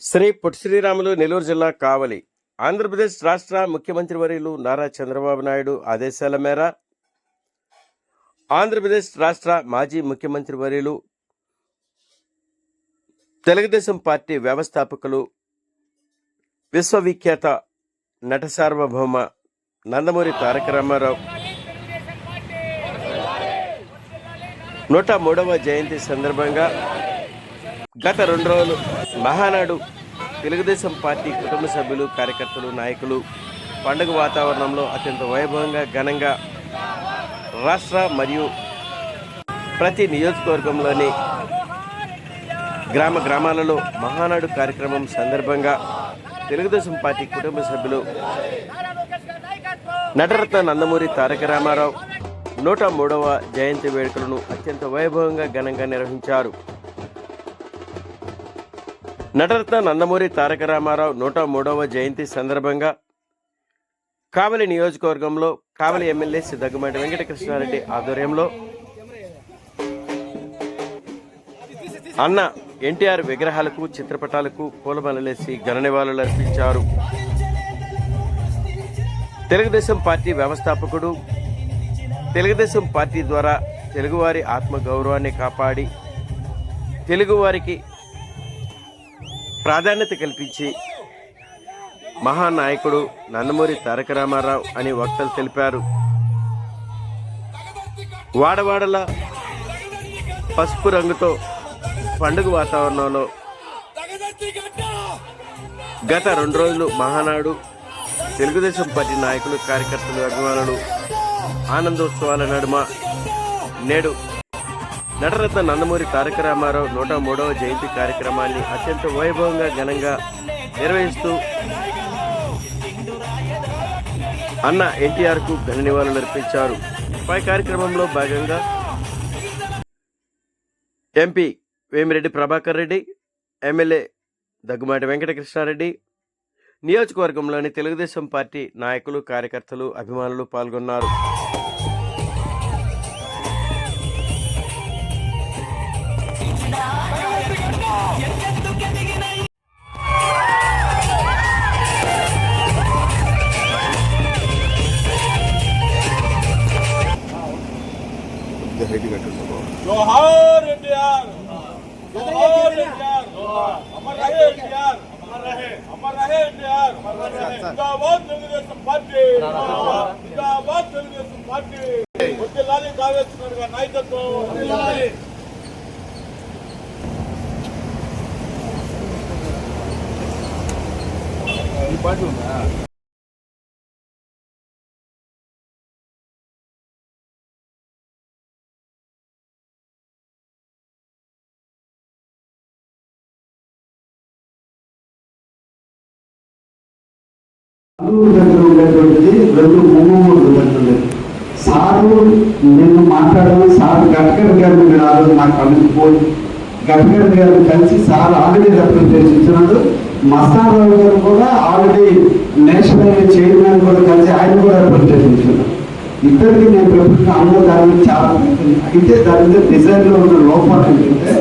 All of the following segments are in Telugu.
శ్రీ పొట్టి శ్రీరాములు నెల్లూరు జిల్లా కావలి. ఆంధ్రప్రదేశ్ రాష్ట్ర ముఖ్యమంత్రి వర్యులు నారా చంద్రబాబు నాయుడు ఆదేశాల మేర ఆంధ్రప్రదేశ్ రాష్ట్ర మాజీ ముఖ్యమంత్రి వర్యులు తెలుగుదేశం పార్టీ వ్యవస్థాపకులు విశ్వవిఖ్యాత నట సార్వభౌమ నందమూరి తారక రామారావు 103వ జయంతి సందర్భంగా గత 2 రోజులు మహానాడు తెలుగుదేశం పార్టీ కుటుంబ సభ్యులు, కార్యకర్తలు, నాయకులు పండుగ వాతావరణంలో అత్యంత వైభవంగా ఘనంగా రాష్ట్ర మరియు ప్రతి నియోజకవర్గంలోని గ్రామాలలో మహానాడు కార్యక్రమం సందర్భంగా తెలుగుదేశం పార్టీ కుటుంబ సభ్యులు నటరత్న నందమూరి తారక రామారావు 103వ జయంతి వేడుకలను అత్యంత వైభవంగా ఘనంగా నిర్వహించారు. నటరత్న నందమూరి తారక రామారావు 103వ జయంతి సందర్భంగా కావలి నియోజకవర్గంలో కావలి ఎమ్మెల్యే దగ్గుమాటి వెంకటకృష్ణారెడ్డి ఆధ్వర్యంలో అన్న ఎన్టీఆర్ విగ్రహాలకు, చిత్రపటాలకు పూలమాలలేసి ఘన నివాళులు అర్పించారు. తెలుగుదేశం పార్టీ వ్యవస్థాపకుడు తెలుగుదేశం పార్టీ ద్వారా తెలుగువారి ఆత్మగౌరవాన్ని కాపాడి తెలుగువారికి ప్రాధాన్యత కల్పించి మహానాయకుడు నందమూరి తారక రామారావు అని వక్తలు తెలిపారు. వాడవాడల పసుపు రంగుతో పండుగ వాతావరణంలో గత 2 రోజులు మహానాడు తెలుగుదేశం పార్టీ నాయకులు, కార్యకర్తలు, అభిమానులు ఆనందోత్సవాల నడుమ నేడు నటరత్న నందమూరి తారక రామారావు 103వ జయంతి కార్యక్రమాన్ని అత్యంత వైభవంగా ఘనంగా నిర్వహిస్తూ అన్న ఎన్టీఆర్కు ఘన నివాళులు అర్పించారు. పై కార్యక్రమంలో భాగంగా ఎంపీ వేమిరెడ్డి ప్రభాకర్ రెడ్డి, ఎమ్మెల్యే దగ్గుమాటి వెంకటకృష్ణారెడ్డి, నియోజకవర్గంలోని తెలుగుదేశం పార్టీ నాయకులు, కార్యకర్తలు, అభిమానులు పాల్గొన్నారు. जोहार एनटीआर, जोहार एनटीआर, अमर रहे एनटीआर, अमर रहे एनटीआर, जिंदाबाद తెలుగుదేశం పార్టీ, जिंदाबाद తెలుగుదేశం పార్టీ. వర్ధిల్లాలి కాంగ్రెస్ నాయకత్వం, వర్ధిల్లాలి. ఈ పార్టీ ఉందా? ఉండేటువంటిది 2-3 గంటలు సారు నేను మాట్లాడాను. సార్ గడ్కరీ గారు మీరు ఆ రోజు నాకు కలిసిపోయి గడ్కరీ గారు కలిసి సార్ ఆల్రెడీ రిప్రజెంటేషన్ ఇచ్చినాడు. మస్తానరావు గారు కూడా ఆల్రెడీ నేషనల్ చైర్మన్ కూడా కలిసి ఆయన కూడా రిప్రజెంటేషన్ ఇచ్చినాడు. ఇద్దరికి నేను ప్రభుత్వం అన్న దాని చాలా అయితే దాని మీద డిజైన్లో ఉన్న లోపాలు ఏంటంటే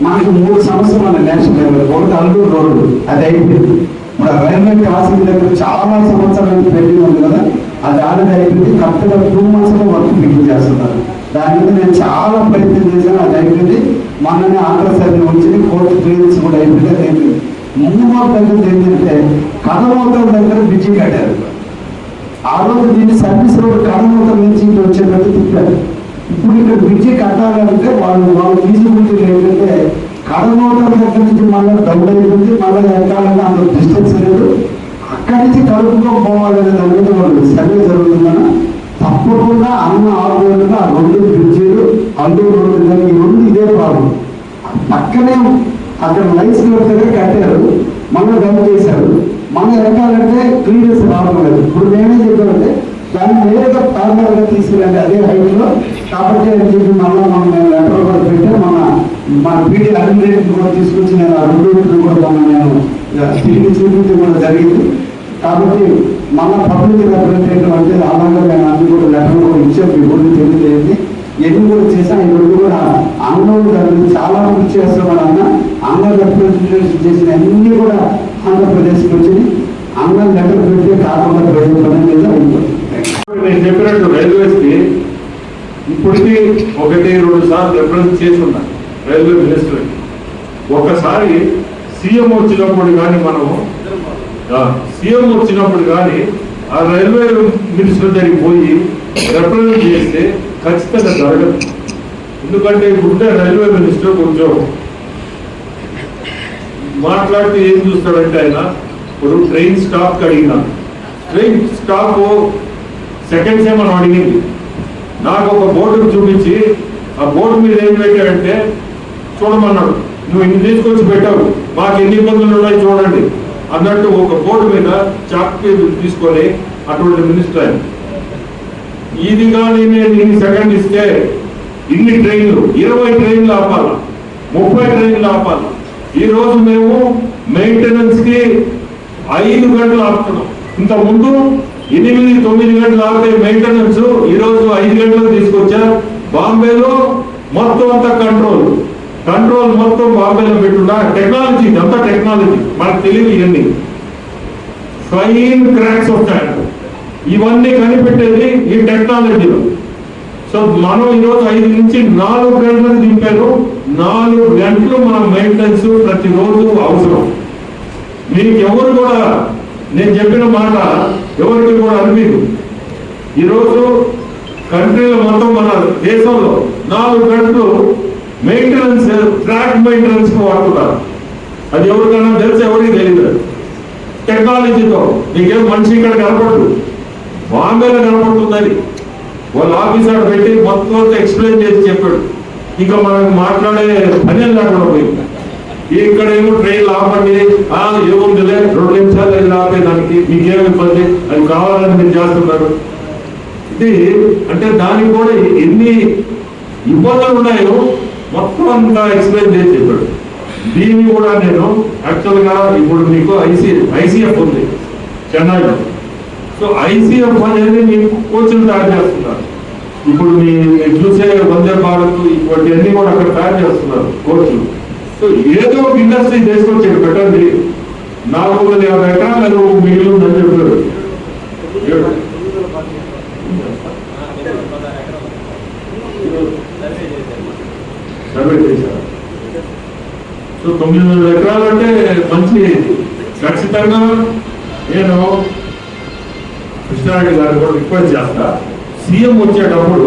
మనకి 3 సంవత్సరాలు మన నేషనల్ లెవెల్ ఒకటి అల్లూరు రోడ్డు అది అయిపోయింది. మన రైల్వే క్రాసింగ్ దగ్గర చాలా సంవత్సరాలు పెండింగ్ ఉంది కదా, అది ఆల్రెడీ అయిపోయింది. కరెక్ట్గా 2 monthsలో వర్క్ బిగిన్ చేస్తున్నారు. దాని మీద నేను చాలా ప్రయత్నం చేశాను, అది అయిపోయింది. మొన్ననే ఆంధ్రసైడ్ వచ్చింది, కోర్టు క్లియరెన్స్ కూడా అయిపోయింది, అది అయిపోయింది. 3వ తరగతి ఏంటంటే కడమూతల దగ్గర బ్రిడ్జి కట్టారు. ఆ రోజు దీన్ని సర్వీస్ రోడ్ కడమూతల నుంచి ఇటు వచ్చేటట్టు తిప్పారు. ఇప్పుడు ఇక్కడ బ్రిడ్జి కట్టాలంటే వాళ్ళు ఫీజిబిలిటీ ఏంటంటే కడమూతల దగ్గర నుంచి మళ్ళీ డౌన్ అయిపోయింది, మళ్ళీ ఎక్కాలన్నా అంత డిస్టెన్స్ లేదు, అక్కడి నుంచి కలుపుకో పోవాలనే దాని మీద వాళ్ళు సర్వే జరుగుతుందన్న. తప్పకుండా అన్న ఆధ్వర్యంలో ఆ 2 బ్రిడ్జీలు అల్లూరు రోడ్డు కానీ ఈ 2 ఇదే ప్రాబ్లం. పక్కనే అక్కడ లైన్స్ దగ్గర కట్టారు, మళ్ళీ డౌన్ చేశారు. మనం ఎక్కాలంటే క్లియరెన్స్ రావడం లేదు. ఇప్పుడు నేనే చెప్పానంటే దాన్ని నేరుగా ప్యారలల్గా తీసుకురండి అదే హైట్లో. కాబట్టి అని చెప్పి మళ్ళీ నేను లెటర్ కూడా పెట్టాను. మన పీడీ అడ్మినిస్ట్రేషన్ కూడా తీసుకొచ్చి నేను ఆ 2 కూడా నేను తిరిగి చూపించడం కూడా జరిగింది. కాబట్టి మన పబ్లిక్ రిప్రజెంటేటివ్ అంటే అలాగే నేను అన్ని కూడా లెటర్ కూడా ఇచ్చాను, మీ ఊరిని తెలియజేయండి. ఎన్ని కూడా చేసి ఆయన కూడా ఆంధ్రలో దాన్ని చాలా కృషి చేస్తున్నాడు. అన్న ఆంధ్ర రిప్రజెంటేషన్ చేసిన అన్ని కూడా ఆంధ్రప్రదేశ్కి వచ్చి ఆంధ్ర లెటర్ పెడితే కాకుండా ప్రజల పని మీద ఉంటుంది. నేను చెప్పినట్టు రైల్వేస్ కి ఇప్పటికీ 1-2 సార్లు రిప్రజెంట్ చేసి ఉన్నా రైల్వే మినిస్టర్. ఒకసారి సీఎం వచ్చినప్పుడు కానీ సీఎం వచ్చినప్పుడు కానీ ఆ రైల్వే మినిస్టర్ దగ్గరికి పోయి రిప్రజెంట్ చేస్తే ఖచ్చితంగా జరగదు. ఎందుకంటే ఇప్పుడుంటే రైల్వే మినిస్టర్ కొంచెం మాట్లాడితే ఏం చూస్తాడంటే ఆయన ఇప్పుడు ట్రైన్ స్టాప్ అడిగినా ట్రైన్ స్టాప్ సెకండ్స్ మనం అడిగింది. నాకు ఒక బోర్డు చూపించి ఆ బోర్డు మీద ఏం పెట్టాడంటే చూడమన్నాడు, నువ్వు ఇన్ని తీసుకొచ్చి పెట్టావు, మాకు ఎన్ని ఇబ్బందులు ఉన్నాయి చూడండి అన్నట్టు ఒక బోర్డు మీద చాక్ తీసుకొని అటువంటి మినిస్టర్ ఆయన. ఇది కానీ నేను ఇన్ని సెకండ్ ఇస్తే ఇన్ని ట్రైన్లు 20 ట్రైన్లు ఆపాలా, 30 ట్రైన్లు ఆపాలా. ఈ రోజు మేము మెయింటెనెన్స్ కి 5 గంటలు ఆపుతున్నాం. ఇంత ముందు 8-9 గంటలు ఆపితే మెయింటెనెన్స్ ఈ రోజు 5 గంటలకు తీసుకొచ్చా. బాంబేలో మొత్తం అంతా కంట్రోల్ మొత్తం బాంబేలో పెట్టున్నా. టెక్నాలజీ అంతా టెక్నాలజీ మనకు తెలియదు. ఇవన్నీ ఫైన్ క్రాక్స్ వస్తాయి, ఇవన్నీ కనిపెట్టేది ఈ టెక్నాలజీలో. సో మనం ఈరోజు 5 నుంచి 4 గంటలకు దింపారు. 4 గంటలు మన మెయింటెనెన్స్ ప్రతిరోజు అవసరం. మీకు ఎవరు కూడా నేను చెప్పిన మాట ఎవరికి కూడా అనిపించదు. ఈరోజు కంట్రీలో మొత్తం మన దేశంలో 4 గంటలు మెయింటెనెన్స్ ట్రాక్ మెయింటెనెన్స్ వాడుతున్నారు. అది ఎవరికైనా తెలిసి ఎవరికి తెలియదు. టెక్నాలజీతో నీకేం మనిషి ఇక్కడ కనపడదు, బాంబేలో కనపడుతుంది. అది వాళ్ళ ఆఫీసర్ పెట్టి మొత్తం ఎక్స్ప్లెయిన్ చేసి చెప్పాడు. ఇంకా మనకు మాట్లాడే పని లేకుండా పోయింది. ఇక్కడ ఏమో ట్రైన్లు ఆపండి, ఏముందిలే 2 నిమిషాలు అది ఆపేదానికి మీకేమి ఇబ్బంది, అది కావాలని మీరు చేస్తున్నారు. ఇది అంటే దానికి కూడా ఎన్ని ఇబ్బందులు ఉన్నాయో మొత్తం అంతా ఎక్స్ప్లెయిన్ చేసి చెప్పాడు. దీన్ని కూడా నేను యాక్చువల్గా ఇప్పుడు మీకు ఐసీఎఫ్ ఉంది చెన్నైలో. సో ఐసీఎఫ్ అనేది మీకు కోచ్లు తయారు చేస్తున్నారు. ఇప్పుడు మీరు చూసే వందే భారత్ ఇవన్నీ కూడా అక్కడ తయారు చేస్తున్నారు కోచ్లు. సో ఏదో ఒక ఇండస్ట్రీ తీసుకొచ్చి ఇక్కడ పెట్టండి. 450 ఎకరాలు మిగిలి ఉందని చెప్పారు. సర్వే చేశారు. సో 900 ఎకరాలు అంటే మంచి. ఖచ్చితంగా నేను కృష్ణారెడ్డి గారు కూడా రిక్వెస్ట్ చేస్తా, సీఎం వచ్చేటప్పుడు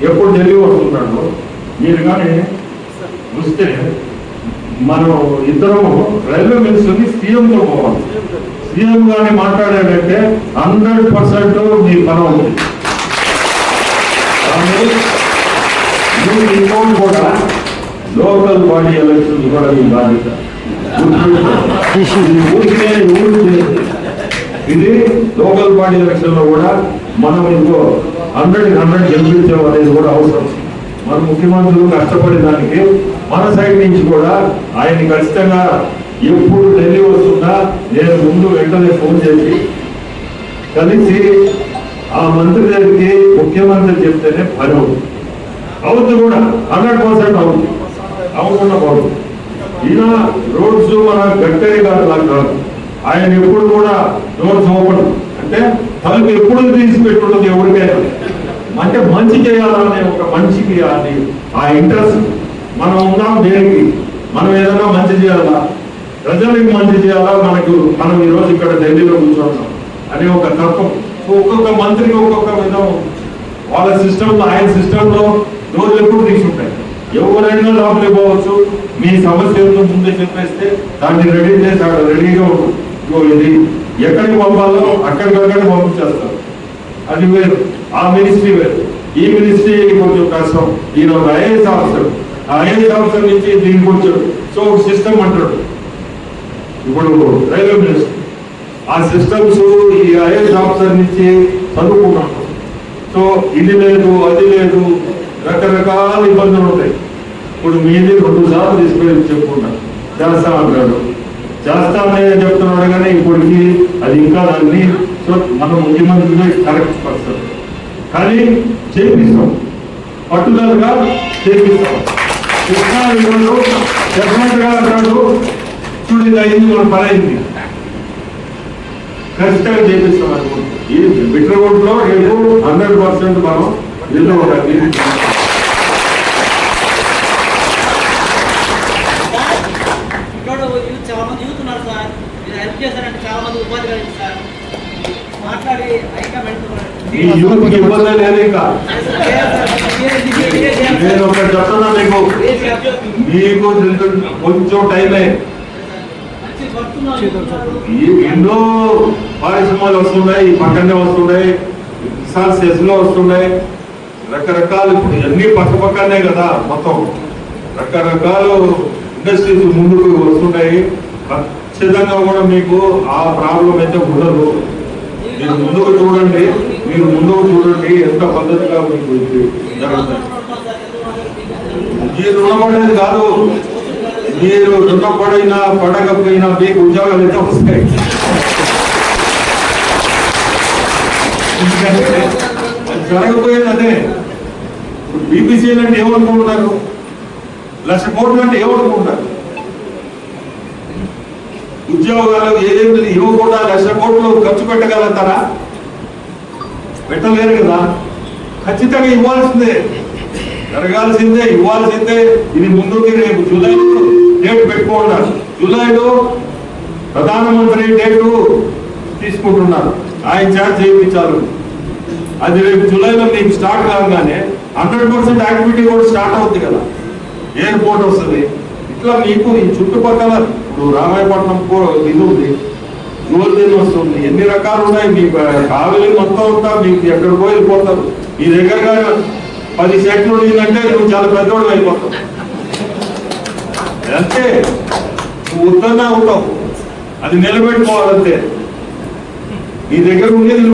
ఎప్పుడు ఢిల్లీ వస్తున్నాడు మీరు కానీ వస్తే మనం ఇద్దరం రైల్వే మినిస్టర్ని సీఎంతో పోవాలి. సీఎం గారిని మాట్లాడాడంటే 100% మీ పని ఉంది. ఇంకోటి కూడా లోకల్ బాడీ ఎలక్షన్స్ కూడా మీ బాధ్యత. ఇది లోకల్ బాడీ ఎలక్షన్ లో కూడా మనం ఇంకో 100 గెలిపించడం అనేది కూడా అవసరం. మన ముఖ్యమంత్రులు కష్టపడే దానికి మన సైడ్ నుంచి కూడా ఆయన్ని ఖచ్చితంగా ఎప్పుడు ఢిల్లీ వస్తుందా నేను ముందు వెంటనే ఫోన్ చేసి కలిసి ఆ మంత్రి దగ్గరికి ముఖ్యమంత్రి చెప్తేనే పని అవుతుంది. అవుతుంది కూడా 100% అవుతుంది. అవ్వకుండా పోదు. ఈయన రోడ్స్ మన గడ్కరీ గారు లాగా కాదు. ఆయన ఎప్పుడు కూడా రోడ్స్ ఓపెన్ అంటే తనకు ఎప్పుడు తీసి పెట్టున్నది ఎవరికైనా అంటే మంచి చేయాలనే ఒక మనిషికి అది ఆ ఇంట్రెస్ట్. మనం ఉన్నాం దేనికి, మనం ఏదైనా మంచి చేయాలా, ప్రజలకు మంచి చేయాలా, మనం ఈరోజు ఇక్కడ ఢిల్లీలో కూర్చోన్నాం అనే ఒక తత్వం. ఒక్కొక్క మంత్రికి ఒక్కొక్క విధం వాళ్ళ సిస్టంలో, ఆయన సిస్టంలో రోజులు ఎప్పుడు తీసుకుంటాయి. ఎవరైనా లోపలికి పోవచ్చు. మీ సమస్యలను ముందే చెప్పేస్తే దాన్ని రెడీ చేసి అక్కడ రెడీగా ఉంటుంది. ఇది ఎక్కడికి పంపాలో అక్కడికక్కడికి పంపించేస్తారు. అది వేరు, ఆ మినిస్ట్రీ వేరు. ఈ మినిస్ట్రీ కొంచెం కష్టం. ఈయన ఒక ఐఏఎస్ ఆఫీసర్, ఆ ఐఏఎస్ ఆఫీసర్ నుంచి దీనికి వచ్చాడు. సో ఒక సిస్టమ్ అంటాడు ఇప్పుడు రైల్వే మినిస్టర్. ఆ సిస్టమ్స్ ఈ ఐఏఎస్ ఆఫీసర్ నుంచి చదువుకున్నాం. సో ఇది లేదు, అది లేదు, రకరకాల ఇబ్బందులు ఉంటాయి. ఇప్పుడు మీది 2 సార్లు తీసుకెళ్ళి చెప్పుకున్నాను చేస్తా అంటాడు. చేస్తామనే చెప్తున్నాడు కానీ ఇప్పటికి అది ఇంకా దాన్ని. సో మనం ముఖ్యమంత్రి కరెక్ట్ పర్సన్ కానీ చేపిస్తాం. పట్టుదలగా చేపిస్తాం. కృష్ణా ఈరోజు డెఫినెట్ గా అంటాడు, చూడు ఇది అయింది, మన పని అయింది, ఖచ్చితంగా చేపిస్తాం అనుకుంటున్నాం. ఈ బిట్రగొడ్లో రేపు 100% మనం ఏదో ఒకటి చాలా మంది యూత్ ఉన్నారు సార్, మీరు హెల్ప్ చేశారంటే చాలా మంది ఉపాధి కలిగింది సార్. మాట్లాడి ఈ యూత్కి ఇబ్బంది లేదు. ఇంకా నేను ఒకటి చెప్తున్నా మీకు కొంచెం టైమే. ఎన్నో పరిశ్రమలు వస్తున్నాయి, ఈ పక్కనే వస్తున్నాయి, సెస్ లో వస్తున్నాయి, రకరకాలు. ఇప్పుడు అన్ని పక్క పక్కనే కదా, మొత్తం రకరకాలు ఇండస్ట్రీస్ ముందుకు వస్తున్నాయి. ఖచ్చితంగా కూడా మీకు ఆ ప్రాబ్లం అయితే ఉండదు. మీరు ముందుకు చూడండి, ఎంత పద్ధతిగా మీకు జరుగుతుంది. మీరు రుణపడేది కాదు, మీరు రుణపడినా పడకపోయినా మీకు ఉద్యోగాలు అయితే వస్తాయి. జరగపోయేది అదే. బీపీసీలు అంటే ఏమనుకుంటున్నారు, 1,00,000 కోట్లు అంటే ఏమనుకుంటారు? ఉద్యోగాలు ఏదేమి ఇవ్వకుండా 1,00,000 కోట్లు ఖర్చు పెట్టగలుగుతారా? పెట్టలేరు కదా. ఖచ్చితంగా ఇవ్వాల్సిందే, జరగాల్సిందే, ఇవ్వాల్సిందే. ఇది ముందుకి రేపు జూలైలో డేట్ పెట్టుకున్నారు. జూలైలో ప్రధానమంత్రి డేటు తీసుకుంటున్నారు, ఆయన ఛార్జ్ చేయించారు. అది రేపు జూలైలో మీకు స్టార్ట్ కాగానే 100% యాక్టివిటీ కూడా స్టార్ట్ అవుతుంది కదా. ఎయిర్పోర్ట్ వస్తుంది. ఇట్లా మీకు ఈ చుట్టుపక్కల ఇప్పుడు రామాయపట్నం ఇది ఉంది, గోల్డెన్ వస్తుంది, ఎన్ని రకాలు ఉన్నాయి. మీ కావలి మొత్తం ఉంటా, మీకు ఎక్కడ పోయిపోతారు. మీ దగ్గరగా 10 సెట్లు ఉండిందంటే నువ్వు చాలా పెద్దోడు అయిపోతావు. అంతే, నువ్వు వద్దన్నా ఉంటావు, అది నిలబెట్టుకోవాలంతే. నీ దగ్గర ఉండేది